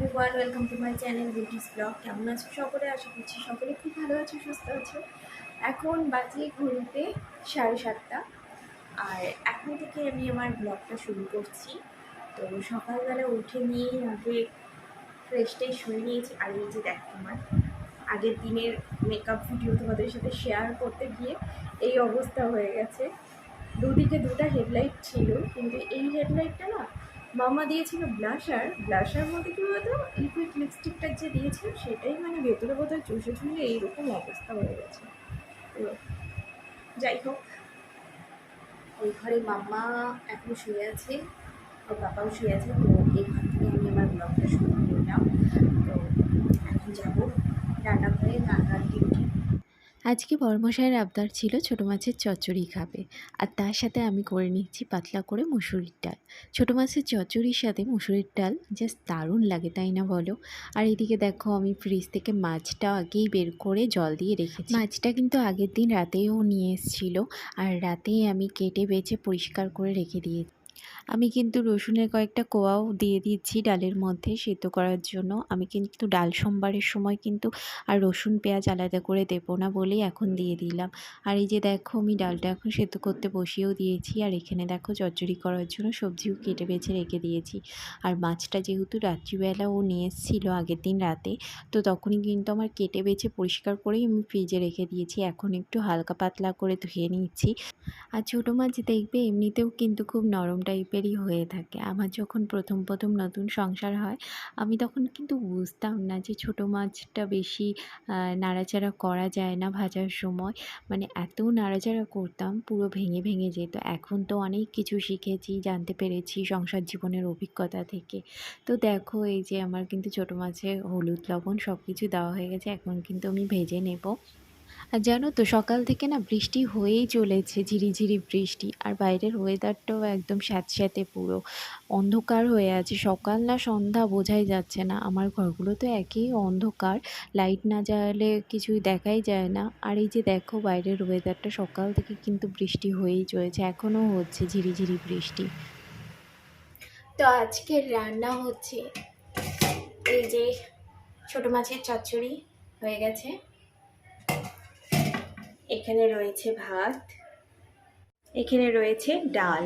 Everyone, welcome to my channel beauties blog. কেমন আছো সকলে? আশা করছি সকলে খুব ভালো আছো, সুস্থ আছো। এখন বাজে ঘড়িতে 7:30, আর এখন থেকে আমি আমার ব্লগটা শুরু করছি। তো সকালবেলা উঠে নিয়ে আগে ফ্রেশ ট্রেশ হয়ে নিয়েছি। আর এই যে দেখো, আমার আগের দিনের মেকআপ ভিডিও তোমাদের সাথে শেয়ার করতে গিয়ে এই অবস্থা হয়ে গেছে। দুদিকে দুটো হেডলাইট ছিল, কিন্তু এই হেডলাইটটা না মামা দিয়েছিল ব্লাশার মধ্যে কী বলতো, লিকুইড লিপস্টিকটা যে দিয়েছিল সেটাই মানে ভেতরে বোধহয় চুষে চুষে এইরকম অবস্থা হয়ে গেছে। তো যাই হোক, ওই ঘরে মাম্মা এখন শুয়ে আছে, ওর পাপাও শুয়ে আছে। তো এই ঘর থেকে আমি আমার ব্লগটা শুরু করলাম। তো এখন যাবো রান্নাঘরে, রান্নার ডিউটি। আজকে বড়মশাইয়ের আবদার ছিল ছোটো মাছের চচ্চড়ি খাবে, আর তার সাথে আমি করে নিচ্ছি পাতলা করে মুসুরির ডাল। ছোটো মাছের চচ্চড়ির সাথে মুসুরির ডাল জাস্ট দারুণ লাগে, তাই না বলো? আর এদিকে দেখো, আমি ফ্রিজ থেকে মাছটা আগেই বের করে জল দিয়ে রেখেছি। মাছটা কিন্তু আগের দিন রাতেও নিয়ে এসেছিলো, আর রাতেই আমি কেটে বেছে পরিষ্কার করে রেখে দিয়েছি। আমি কিন্তু রসুনের কয়েকটা কোয়াও দিয়ে দিচ্ছি ডালের মধ্যে সেদ্ধ করার জন্য। আমি কিন্তু ডাল সম্বারের সময় কিন্তু আর রসুন পেঁয়াজ আলাদা করে দেবো না বলেই এখন দিয়ে দিলাম। আর এই যে দেখো, আমি ডালটা এখন সেদ্ধ করতে বসিয়েও দিয়েছি। আর এখানে দেখো, চচ্চড়ি করার জন্য সবজিও কেটে বেছে রেখে দিয়েছি। আর মাছটা যেহেতু রাত্রিবেলা ও নিয়ে এসেছিলো আগের দিন রাতে, তো তখনই কিন্তু আমার কেটে বেছে পরিষ্কার করেই আমি ফ্রিজে রেখে দিয়েছি। এখন একটু হালকা পাতলা করে ধুয়ে নিচ্ছি। আর ছোটো মাছ দেখবে এমনিতেও কিন্তু খুব নরম টাইপেরই হয়ে থাকে। আমার যখন প্রথম নতুন সংসার হয়, আমি তখন কিন্তু বুঝতাম না যে ছোটো মাছটা বেশি নাড়াচাড়া করা যায় না ভাজার সময়। মানে এত নাড়াচাড়া করতাম পুরো ভেঙে ভেঙে যেত। এখন তো অনেক কিছু শিখেছি, জানতে পেরেছি সংসার জীবনের অভিজ্ঞতা থেকে। তো দেখো, এই যে আমার কিন্তু ছোটো মাছে হলুদ লবণ সব কিছু দেওয়া হয়ে গেছে। এখন কিন্তু আমি ভেজে নেব। আর জানো তো, সকাল থেকে না বৃষ্টি হয়েই চলেছে, ঝিরিঝিরি বৃষ্টি। আর বাইরের ওয়েদারটাও একদম স্যাঁতস্যাঁতে, পুরো অন্ধকার হয়ে আছে। সকাল না সন্ধ্যা বোঝাই যাচ্ছে না। আমার ঘরগুলো তো একই অন্ধকার, লাইট না জ্বালালে কিছুই দেখাই যায় না। আর এই যে দেখো, বাইরের ওয়েদারটা সকাল থেকে কিন্তু বৃষ্টি হয়েই চলেছে, এখনও হচ্ছে ঝিরিঝিরি বৃষ্টি। তো আজকের রান্না হচ্ছে এই যে ছোটো মাছের চচ্চড়ি হয়ে গেছে। এখানে রয়েছে ভাত, এখানে রয়েছে ডাল।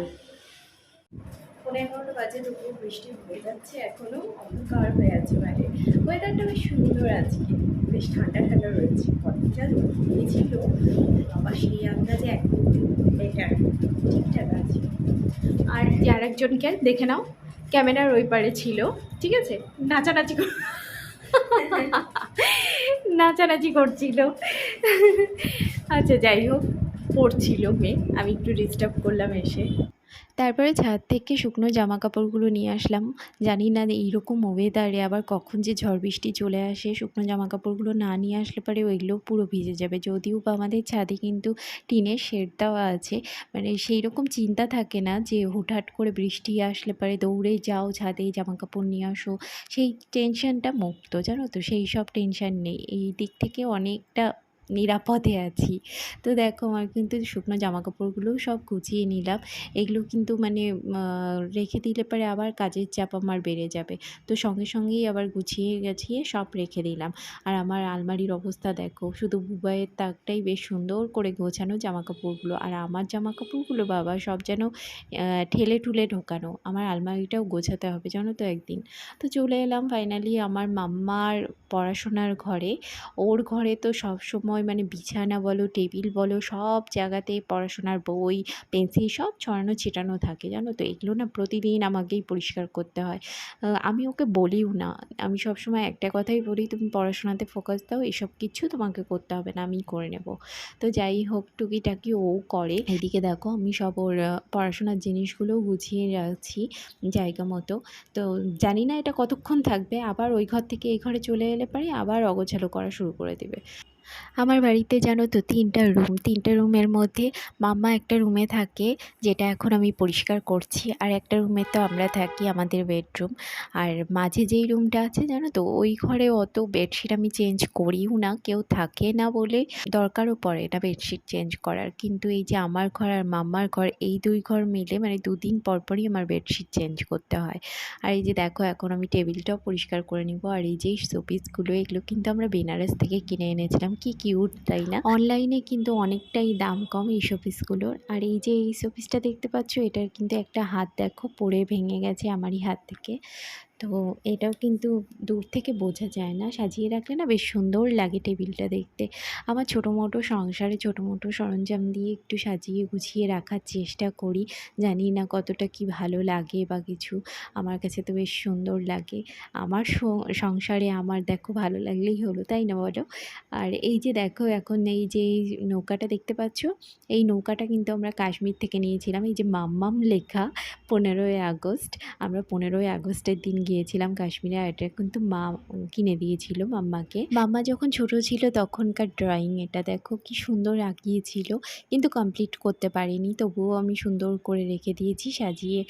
11:30 বাজে, দুপুর বৃষ্টি হয়ে যাচ্ছে, এখনো অন্ধকার হয়ে আছে বাইরে। ওয়েদারটা বেশ সুন্দর আজকে, বেশ ঠান্ডা ঠান্ডা রয়েছে। কতটা দিয়েছিল বাবা, সেই আন্দাজে একদম বেটার, ঠিকঠাক আছে। আর যার একজনকে দেখে নাও, ক্যামেরার ওই পারে ছিল, ঠিক আছে, নাচানাচি নাচানাচি করছিল। আচ্ছা যাই হোক, পড়ছিল মেয়ে, আমি একটু ডিস্টার্ব করলাম এসে। তারপরে ছাদ থেকে শুকনো জামা কাপড়গুলো নিয়ে আসলাম। জানি না এইরকম ওয়েদারে আবার কখন যে ঝড় বৃষ্টি চলে আসে। শুকনো জামা কাপড়গুলো না নিয়ে আসলে পরে ওইগুলো পুরো ভিজে যাবে। যদিও বা আমাদের ছাদে কিন্তু টিনের শেড দেওয়া আছে, মানে সেই রকম চিন্তা থাকে না যে হুটহাট করে বৃষ্টি আসলে পরে দৌড়ে যাও ছাদে জামা কাপড় নিয়ে আসো, সেই টেনশনটা মুক্ত, জানো তো, সেই সব টেনশন নেই। এই দিক থেকে অনেকটা নিরাপদে আছি। তো দেখো, আমার কিন্তু শুকনো জামা কাপড়গুলোও সব গুছিয়ে নিলাম। এগুলো কিন্তু মানে রেখে দিলে পরে আবার কাজের চাপ আমার বেড়ে যাবে। তো সঙ্গে সঙ্গেই আবার গুছিয়ে গাছিয়ে সব রেখে দিলাম। আর আমার আলমারির অবস্থা দেখো, শুধু বুবাইয়ের তাকটাই বেশ সুন্দর করে গোছানো জামাকাপড়গুলো। আর আমার জামাকাপড়গুলো বাবা সব যেন ঠেলে ঠুলে ঢোকানো। আমার আলমারিটাও গোছাতে হবে, জানো তো একদিন। তো চলে এলাম ফাইনালি আমার মাম্মার পড়াশোনার ঘরে। ওর ঘরে তো সবসময় মানে বিছানা বলো, টেবিল বলো, সব জায়গাতে পড়াশোনার বই, পেন্সিল সব ছড়ানো ছিটানো থাকে, জানো তো। এগুলো না প্রতিদিন আমাকেই পরিষ্কার করতে হয়। আমি ওকে বলিও না, আমি সবসময় একটা কথাই বলি, তুমি পড়াশোনাতে ফোকাস দাও, এসব কিছু তোমাকে করতে হবে না, আমিই করে নেব। তো যাই হোক, টুকিটাকি ও করে। এদিকে দেখো, আমি সব ওর পড়াশোনার জিনিসগুলোও গুছিয়ে রাখছি জায়গা মতো। তো জানি না এটা কতক্ষণ থাকবে, আবার ওই ঘর থেকে এই ঘরে চলে এলে পরে আবার অগোছালো করা শুরু করে দেবে। আমার বাড়িতে জানো তো ৩টা রুম। ৩টা রুমের মধ্যে মাম্মা একটা রুমে থাকে, যেটা এখন আমি পরিষ্কার করছি। আর একটা রুমে তো আমরা থাকি, আমাদের বেডরুম। আর মাঝে যেই রুমটা আছে জানো তো, ওই ঘরে অত বেডশিট আমি চেঞ্জ করিও না, কেউ থাকে না বলে দরকারও পড়ে না বেডশিট চেঞ্জ করার। কিন্তু এই যে আমার ঘর আর মাম্মার ঘর, এই ২ ঘর মিলে মানে ২ দিন পর পরই আমার বেডশিট চেঞ্জ করতে হয়। আর এই যে দেখো এখন আমি টেবিলটাও পরিষ্কার করে নিব। আর এই যে শোপিসগুলো, এগুলো কিন্তু আমরা বেনারস থেকে কিনে এনেছিলাম। কি কিউট তাই না? অনলাইনে কিন্তু অনেকটাই দাম কম এই শোপিসগুলোর। আর এই যে এই শোপিসটা দেখতে পাচ্ছ, এটার কিন্তু একটা হাত দেখো পড়ে ভেঙে গেছে আমারই হাত থেকে। তো এটাও কিন্তু দূর থেকে বোঝা যায় না, সাজিয়ে রাখলে না বেশ সুন্দর লাগে টেবিলটা দেখতে। আমার ছোটো-মোটো সংসারে ছোটো-মোটো সরঞ্জাম দিয়ে একটু সাজিয়ে গুছিয়ে রাখার চেষ্টা করি। জানি না কতটা কি ভালো লাগে বা কিছু, আমার কাছে তো বেশ সুন্দর লাগে। আমার সংসারে আমার দেখো ভালো লাগলেই হলো, তাই না বলো? আর এই যে দেখো এখন এই যে এই নৌকাটা দেখতে পাচ্ছ, এই নৌকাটা কিন্তু আমরা কাশ্মীর থেকে নিয়েছিলাম। এই যে মাম্মাম লেখা 15ই আগস্ট, আমরা 15ই আগস্টের দিন গিয়েছিলাম কাশ্মীরে। আর এটা কিন্তু মা কিনে দিয়েছিল মাম্মাকে। মাম্মা যখন ছোট ছিল তখনকার ড্রয়িং, এটা দেখো কি সুন্দর আঁকিয়েছিল, কিন্তু কমপ্লিট করতে পারিনি, তবুও আমি সুন্দর করে রেখে দিয়েছি সাজিয়ে।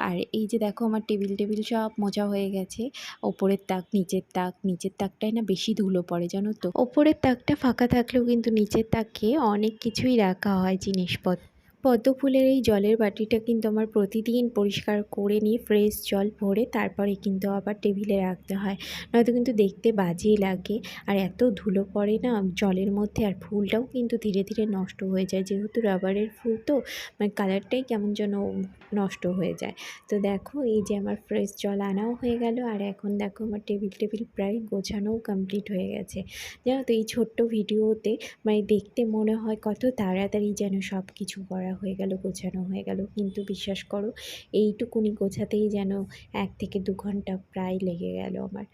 আর এই যে দেখো আমার টেবিল সব মোছা হয়ে গেছে। ওপরের তাক, নিচের তাক, নিচের তাকটায় না বেশি ধুলো পড়ে জানো তো। ওপরের তাকটা ফাঁকা থাকলেও কিন্তু নিচের তাকে অনেক কিছুই রাখা হয় জিনিসপত্র। পদ্ম ফুলের এই জলের বাটিটা কিন্তু আমার প্রতিদিন পরিষ্কার করে নিয়ে ফ্রেশ জল ভরে তারপরে কিন্তু আবার টেবিলে রাখতে হয়, নয়তো কিন্তু দেখতে বাজে লাগে। আর এত ধুলো পড়ে না জলের মধ্যে, আর ফুলটাও কিন্তু ধীরে ধীরে নষ্ট হয়ে যায়, যেহেতু রাবারের ফুল তো মানে কালারটাই কেমন যেন নষ্ট হয়ে যায়। তো দেখো এই যে আমার ফ্রেশ জল আনাও হয়ে গেল। আর এখন দেখো আমার টেবিল প্রায় গোছানোও কমপ্লিট হয়ে গেছে। জানো তো এই ছোট্ট ভিডিওতে মানে দেখতে মনে হয় কত তাড়াতাড়ি যেন সব কিছু করা হয়ে গেল, গোছানো হয়ে গেল, কিন্তু বিশ্বাস করো এইটুকুনি গোছাতেই যেন 1 থেকে 2 ঘন্টা প্রায় লেগে গেল আমার।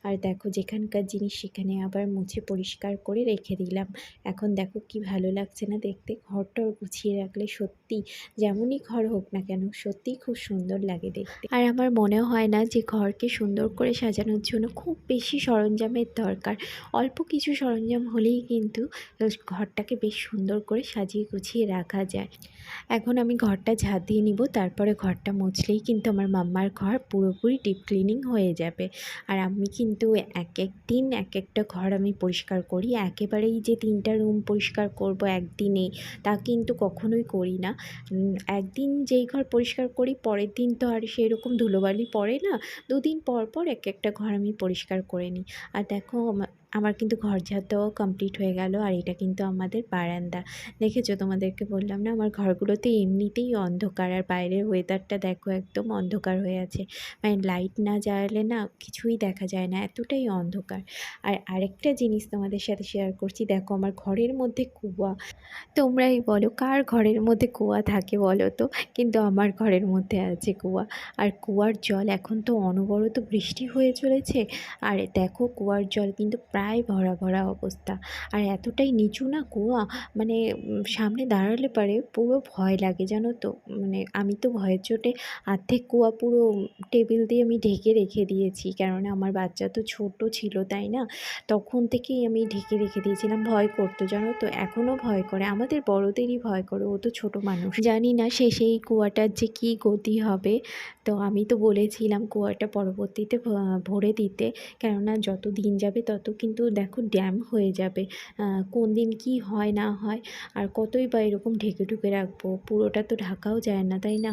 আর দেখো যেখানকার জিনিস সেখানে আবার মুছে পরিষ্কার করে রেখে দিলাম। এখন দেখো কি ভালো লাগছে না দেখতে, ঘরটাও গুছিয়ে রাখলে সত্যি যেমনই ঘর হোক না কেন সত্যিই খুব সুন্দর লাগে দেখতে। আর আমার মনে হয় না যে ঘরকে সুন্দর করে সাজানোর জন্য খুব বেশি সরঞ্জামের দরকার। অল্প কিছু সরঞ্জাম হলেই কিন্তু ঘরটাকে বেশ সুন্দর করে সাজিয়ে গুছিয়ে রাখা যায়। এখন আমি ঘরটা ঝাঁট দিয়ে নিব, তারপরে ঘরটা মুছলেই কিন্তু আমার মাম্মার ঘর পুরোপুরি ডিপ ক্লিনিং হয়ে যাবে। আর আমি কিন্তু এক এক দিন এক একটা ঘর আমি পরিষ্কার করি, একেবারেই যে 3টা রুম পরিষ্কার করব একদিনে তা কিন্তু কখনোই করি না। একদিন যেই ঘর পরিষ্কার করি পরের দিন তো আর সেরকম ধুলোবালি পড়ে না, 2 দিন পর পর এক একটা ঘর আমি পরিষ্কার করে নিই। আর দেখো আমার কিন্তু ঘর ঝাড় দেওয়াও কমপ্লিট হয়ে গেল। আর এটা কিন্তু আমাদের বারান্দা, দেখেছো তোমাদেরকে বললাম না আমার ঘরগুলোতে এমনিতেই অন্ধকার, আর বাইরের ওয়েদারটা দেখো একদম অন্ধকার হয়ে আছে, মানে লাইট না জ্বালালে না কিছুই দেখা যায় না, এতটাই অন্ধকার। আর আরেকটা জিনিস তোমাদের সাথে শেয়ার করছি, দেখো আমার ঘরের মধ্যে কুয়া। তোমরাই বলো কার ঘরের মধ্যে কুয়া থাকে বলো তো, কিন্তু আমার ঘরের মধ্যে আছে কুয়া। আর কুয়ার জল এখন তো অনবরত বৃষ্টি হয়ে চলেছে, আর দেখো কুয়ার জল কিন্তু প্রায় ভরা ভরা অবস্থা। আর এতটাই নিচু না কুয়া, মানে সামনে দাঁড়ালে পারে পুরো ভয় লাগে জানো তো। মানে আমি তো ভয়ের চোটে অর্ধেক কুয়া পুরো টেবিল দিয়ে আমি ঢেকে রেখে দিয়েছি, কেননা আমার বাচ্চা তো ছোট ছিল তাই না, তখন থেকেই আমি ঢেকে রেখে দিয়েছিলাম। ভয় করতো জানো তো, এখনও ভয় করে, আমাদের বড়দেরই ভয় করে, ও তো ছোট মানুষ। জানি না শেষে এই কুয়াটার যে কী গতি হবে। তো আমি তো বলেছিলাম কুয়াটা পরবর্তীতে ভরে দিতে, কেননা যত দিন যাবে তত কিন্তু দেখো ড্যাম হয়ে যাবে। কোন দিন কি হয় না হয়, আর কতই বা এরকম ঢেকে ঢুকে রাখবো, পুরোটা তো ঢাকাও যায় না তাই না।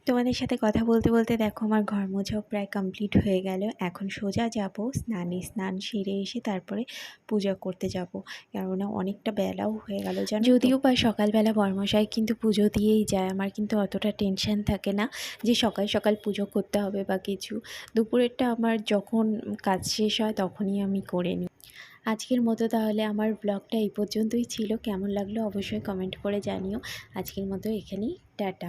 তোমাদের সাথে কথা বলতে বলতে দেখো আমার ঘর মোছাও প্রায় কমপ্লিট হয়ে গেল। এখন সোজা যাব স্নান সেরে এসে তারপরে পূজা করতে যাব, কেননা অনেকটা বেলাও হয়ে গেল জানো। যদিও বা সকালবেলা বরমশাই কিন্তু পুজো দিয়েই যায়, আমার কিন্তু অতটা টেনশন থাকে না যে সকাল সকাল পুজো করতে হবে বা কিছু। দুপুরেরটা আমার যখন কাজ শেষ হয় তখনই আমি করে নিই। আজকের মতো তাহলে আমার ব্লগটা এই পর্যন্তই ছিল, কেমন লাগলো অবশ্যই কমেন্ট করে জানিও। আজকের মতো এখানেই টাটা।